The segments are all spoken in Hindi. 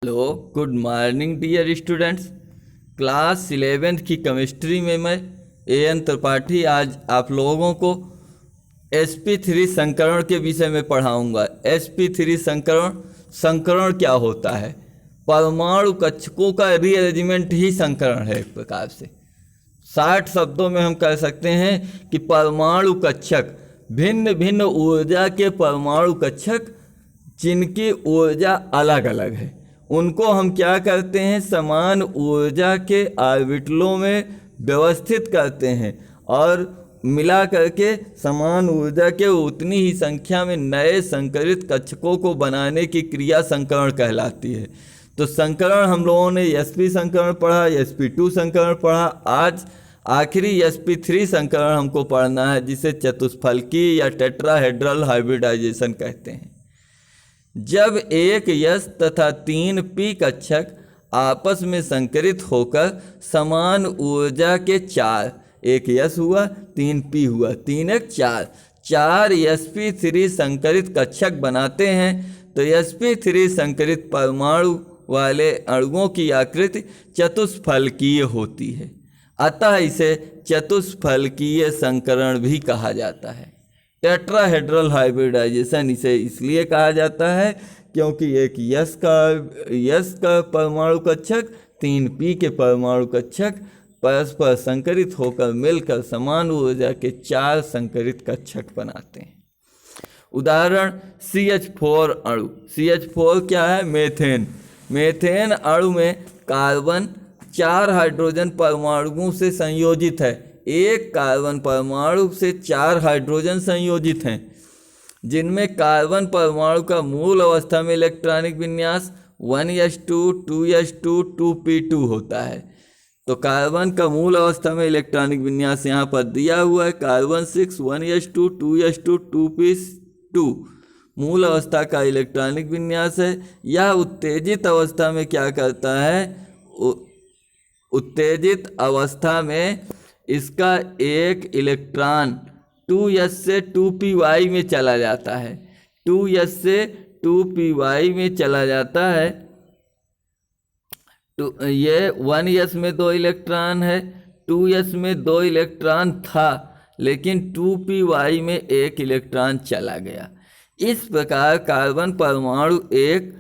Hello, good morning dear students. Class 11th की केमिस्ट्री में मैं एन त्रिपाठी आज आप लोगों को sp3 संकरण के विषय में पढ़ाऊंगा। sp3 संकरण क्या होता है? परमाणु कक्षकों का रीअरेंजमेंट ही संकरण है। एक प्रकार से 60 शब्दों में हम कह सकते हैं कि परमाणु कक्षक भिन्न भिन्न ऊर्जा के परमाणु कक्षक जिनकी ऊर्जा अलग अलग है, उनको हम क्या करते हैं, समान ऊर्जा के ऑर्बिटलों में व्यवस्थित करते हैं और मिला करके समान ऊर्जा के उतनी ही संख्या में नए संकरित कक्षकों को बनाने की क्रिया संकरण कहलाती है। तो संकरण हम लोगों ने sp संकरण पढ़ा, sp2 संकरण पढ़ा। आज आखिरी sp3 संकरण हमको पढ़ना है, जिसे चतुष्फलकी या टेट्राहेड्रल हाइब्रिडाइजेशन कहते हैं। जब एक यस तथा 3 पी कक्षक आपस में संकरित होकर समान ऊर्जा के 4, एक यस हुआ 3 पी हुआ, 3 एक 4 sp3 संकरित कक्षक बनाते हैं, तो sp3 संकरित परमाणु वाले अणुओं की आकृति चतुष्फलकीय होती है। अतः इसे चतुष्फलकीय संकरण भी कहा जाता है। टेट्राहेड्रल हाइब्रिडाइजेशन इसे इसलिए कहा जाता है क्योंकि एक यस का परमाणु कक्षक 3 पी के परमाणु कक्षक परस्पर संकरित होकर मिलकर समान ऊर्जा के 4 संकरित कक्षक बनाते हैं। उदाहरण CH4 अणु। CH4 क्या है? मीथेन अणु में कार्बन 4 हाइड्रोजन परमाणुओं से संयोजित है। एक कार्बन परमाणु से 4 हाइड्रोजन संयोजित हैं, जिनमें कार्बन परमाणु का मूल अवस्था में इलेक्ट्रॉनिक विन्यास 1s2 2s2 2p2 होता है। तो कार्बन का मूल अवस्था में इलेक्ट्रॉनिक विन्यास यहाँ पर दिया हुआ है। कार्बन 6 1s2 2s2 2p2 मूल अवस्था का इलेक्ट्रॉनिक विन्यास है। यह उत्तेजित अवस्था में क्या करता है? उत्तेजित अवस्था में इसका एक इलेक्ट्रॉन 2s से 2py में चला जाता है। 2s से 2py में चला जाता है। तो ये 1s में 2 इलेक्ट्रॉन है, 2s में 2 इलेक्ट्रॉन था, लेकिन 2py में 1 इलेक्ट्रॉन चला गया। इस प्रकार कार्बन परमाणु एक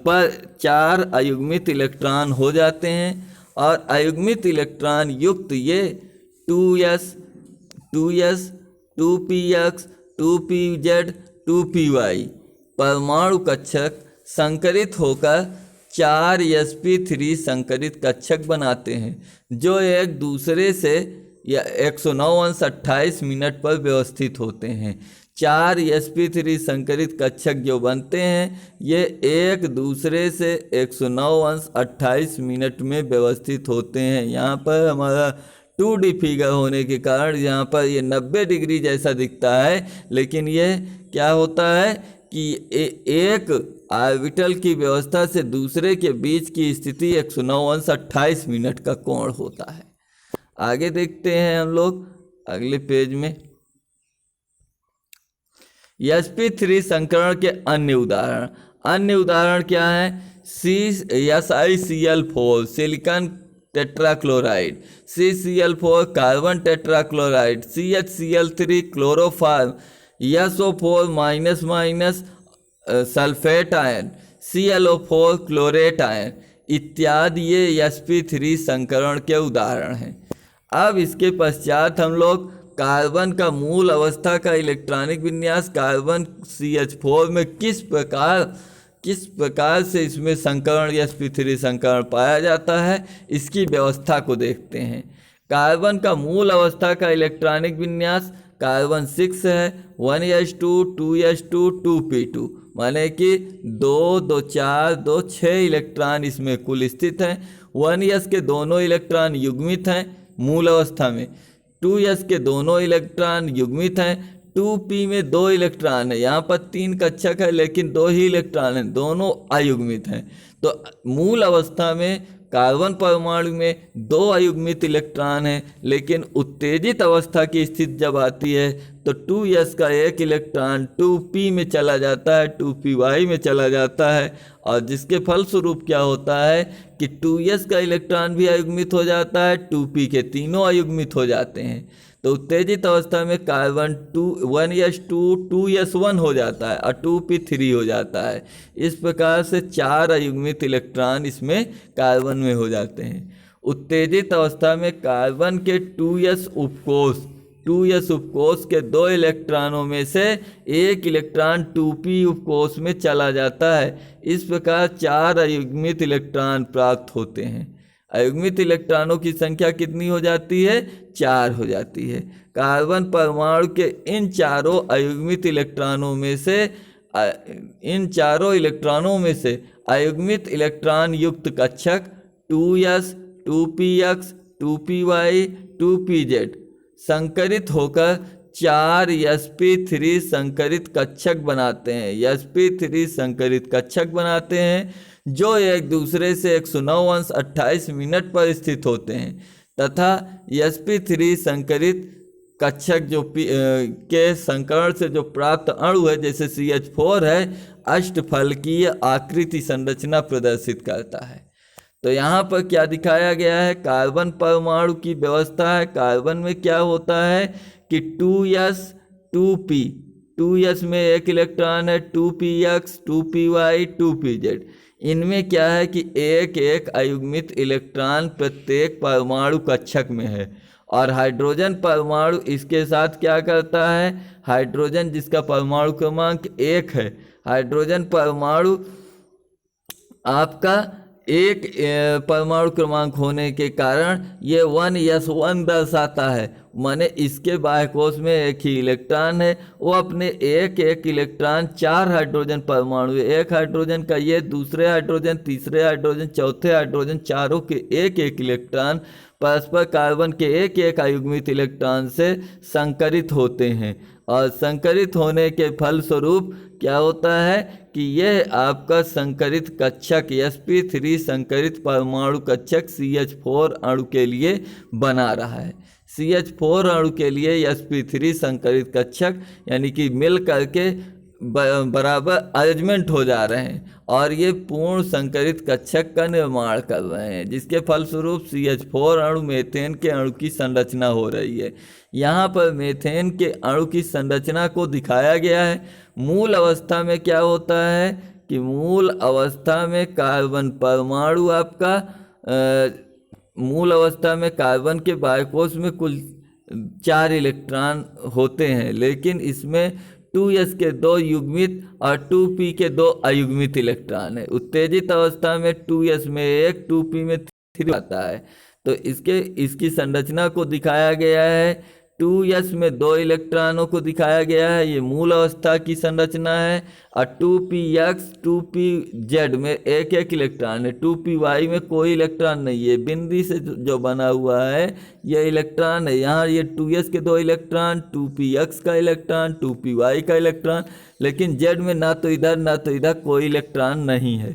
पर 4 अयुग्मित इलेक्ट्रॉन हो जाते हैं और अयुग्मित इलेक्ट्रॉन युक्त ये 2s 2px 2pz 2py परमाणु कक्षक संकरित होकर 4 sp3 संकरित कक्षक बनाते हैं, जो एक दूसरे से 109:28 मिनट पर व्यवस्थित होते हैं। 4 sp3 संकरित कक्षक जो बनते हैं, ये एक दूसरे से 109:28 मिनट में व्यवस्थित होते हैं। यहाँ पर हमारा 2D फिगर होने के कारण यहाँ पर ये 90 डिग्री जैसा दिखता है, लेकिन ये क्या होता है कि एक ऑर्बिटल की व्यवस्था से दूसरे के बीच की स्थिति 109:28 मिनट का कोण होता है। आगे देखते हैं हम लोग अगले पेज में। sp3 संकरण के अन्य उदाहरण क्या है? SiCl4 silicon tetrachloride, CCl4 carbon tetrachloride, CHCl3 chloroform, SO4 sulphate ion, ClO4 chlorate ion इत्यादि ये sp3 संकरण के उदाहरण हैं। अब इसके पश्चात हम लोग कार्बन का मूल अवस्था का इलेक्ट्रॉनिक विन्यास कार्बन CH4 में किस प्रकार से इसमें संकरण sp3 संकरण पाया जाता है, इसकी व्यवस्था को देखते हैं। कार्बन का मूल अवस्था का इलेक्ट्रॉनिक विन्यास कार्बन 6 है, 1s2 2s2 2p2, माने कि 2 2 4 2 6 इलेक्ट्रॉन इसमें कुल स्थित हैं। 1s के दोनों इलेक्ट्रॉन युग्मित हैं मूल अवस्था में, 2s के दोनों इलेक्ट्रॉन युग्मित हैं, 2p में 2 इलेक्ट्रॉन है, यहाँ पर 3 कक्षक है लेकिन 2 ही इलेक्ट्रॉन हैं, दोनों अयुग्मित हैं। तो मूल अवस्था में कार्बन परमाणु में 2 अयुग्मित इलेक्ट्रॉन हैं, लेकिन उत्तेजित अवस्था की स्थिति जब आती है तो 2s का एक इलेक्ट्रॉन 2p में चला जाता है, 2py में चला जाता है, और जिसके फलस्वरूप क्या होता है कि 2s का इलेक्ट्रॉन भी अयुग्मित हो जाता है, 2p के तीनों अयुग्मित हो जाते हैं। तो उत्तेजित अवस्था में कार्बन 1s2 2s1 हो जाता है और 2p3 हो जाता है। इस प्रकार से 4 अयुग्मित इलेक्ट्रॉन इसमें कार्बन में हो जाते हैं। उत्तेजित अवस्था में कार्बन के 2s उपकोष के 2 इलेक्ट्रॉनों में से एक इलेक्ट्रॉन 2p उपकोष में चला जाता है। इस प्रकार 4 अयुग्मित इलेक्ट्रॉन प्राप्त होते हैं। अयुग्मित इलेक्ट्रॉनों की संख्या कितनी हो जाती है? 4 हो जाती है। कार्बन परमाणु के इन चारों अयुग्मित इलेक्ट्रॉनों में से अयुग्मित इलेक्ट्रॉन युक्त कक्षक 2s 2px 2py 2pz संकरित होकर 4 sp3 संकरित कक्षक बनाते हैं। sp3 संकरित कक्षक बनाते हैं जो एक दूसरे से 109°28' पर स्थित होते हैं, तथा sp3 संकरित कक्षक के संकरण से जो प्राप्त अणु है, जैसे CH4 है, अष्टफलकीय आकृति संरचना प्रदर्शित करता है। तो यहाँ पर क्या दिखाया गया है? कार्बन परमाणु की व्यवस्था है। कार्बन में क्या होता है कि 2s 2s में एक इलेक्ट्रॉन है, 2px 2py 2pz। इनमें क्या है कि एक अयुग्मित इलेक्ट्रॉन प्रत्येक परमाणु कक्षक में है, और हाइड्रोजन परमाणु इसके साथ क्या करता है? हाइड्रोजन जिसका परमाणु क्रमांक 1 है, हाइड्रोजन परमाणु आपका 1 परमाणु क्रमांक होने के कारण ये 1s1 दर्शाता है, माने इसके बाह्यकोश में एक ही इलेक्ट्रॉन है। वो अपने एक इलेक्ट्रॉन 4 हाइड्रोजन परमाणु, एक हाइड्रोजन का ये, दूसरे हाइड्रोजन, तीसरे हाइड्रोजन, चौथे हाइड्रोजन, चारों के एक इलेक्ट्रॉन परस्पर कार्बन के एक अयुग्मित इलेक्ट्रॉन से संकरित होते हैं, और संकरित होने के फलस्वरूप क्या होता है कि यह आपका संकरित कक्षक sp3 संकरित परमाणु कक्षक CH4 अणु के लिए बना रहा है। CH4 अणु के लिए sp3 संकरित कक्षक यानी कि मिल करके बराबर अरेंजमेंट हो जा रहे हैं, और ये पूर्ण संकरित कक्षक का निर्माण कर रहे हैं, जिसके फलस्वरूप CH4 अणु मेथेन के अणु की संरचना हो रही है। यहाँ पर मेथेन के अणु की संरचना को दिखाया गया है। मूल अवस्था में क्या होता है कि मूल अवस्था में कार्बन परमाणु आपका मूल अवस्था में कार्बन के बाह्यकोश में कुल 4 इलेक्ट्रॉन होते हैं, लेकिन इसमें 2s के 2 युग्मित और 2p के 2 अयुग्मित इलेक्ट्रॉन है। उत्तेजित अवस्था में 2s में 1, 2p में 3 आता है। तो इसकी संरचना को दिखाया गया है। 2s में 2 इलेक्ट्रॉनों को दिखाया गया है, ये मूल अवस्था की संरचना है, और 2px 2pz में एक इलेक्ट्रॉन है, 2py में कोई इलेक्ट्रॉन नहीं है, बिंदी से जो बना हुआ है ये इलेक्ट्रॉन है। यहाँ ये 2s के 2 इलेक्ट्रॉन, 2px का इलेक्ट्रॉन, 2py का इलेक्ट्रॉन, लेकिन z में ना तो इधर कोई इलेक्ट्रॉन नहीं है।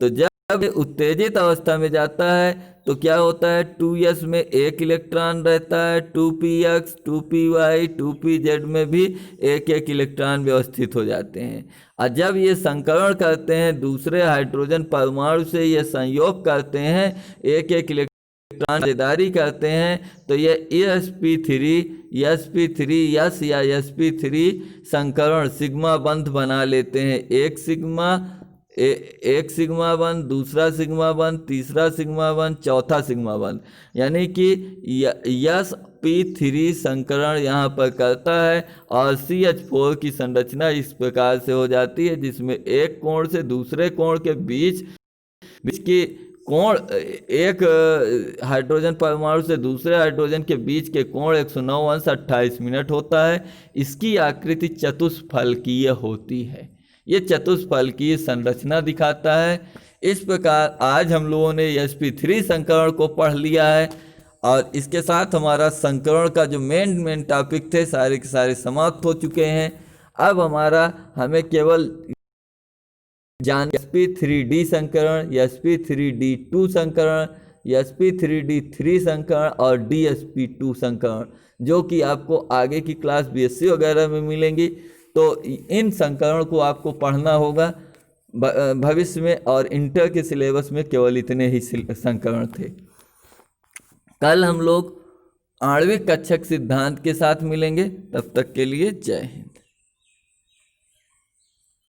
तो जब उत्तेजित अवस्था में जाता है तो क्या होता है? 2s में 1 इलेक्ट्रॉन रहता है, 2px 2py 2pz में भी एक इलेक्ट्रॉन व्यवस्थित हो जाते हैं, और जब ये संकरण करते हैं दूसरे हाइड्रोजन परमाणु से, ये संयोग करते हैं, एक इलेक्ट्रॉन साझेदारी करते हैं, तो ये sp3 या sp3 संकरण सिग्मा बंध बना लेते हैं। एक सिग्मा बंध, दूसरा सिग्मा बंध, तीसरा सिग्मा बंध, चौथा सिग्मा बंध, यानी कि sp3 संकरण यहाँ पर करता है, और CH4 की संरचना इस प्रकार से हो जाती है, जिसमें एक कोण से दूसरे कोण के बीच की कोण, एक हाइड्रोजन परमाणु से दूसरे हाइड्रोजन के बीच के कोण 109°28' होता है। इसकी आकृति चतुष्फलकीय होती है। ये चतुष्फलकीय संरचना दिखाता है। इस प्रकार आज हम लोगों ने sp3 संकरण को पढ़ लिया है। और इसके साथ हमारा संकरण का जो मेन टॉपिक थे सारे के सारे समाप्त हो चुके हैं। अब हमें केवल sp3d संकरण, sp3d2 संकरण, sp3d3 संकरण और dsp2 संकरण, जो कि आपको आगे की क्लास बीएससी वगैरह में मिलेंगी। तो इन संकरण को आपको पढ़ना होगा भविष्य में, और इंटर के सिलेबस में केवल इतने ही संकरण थे। कल हम लोग आणविक कक्षक सिद्धांत के साथ मिलेंगे, तब तक के लिए जय हिंद।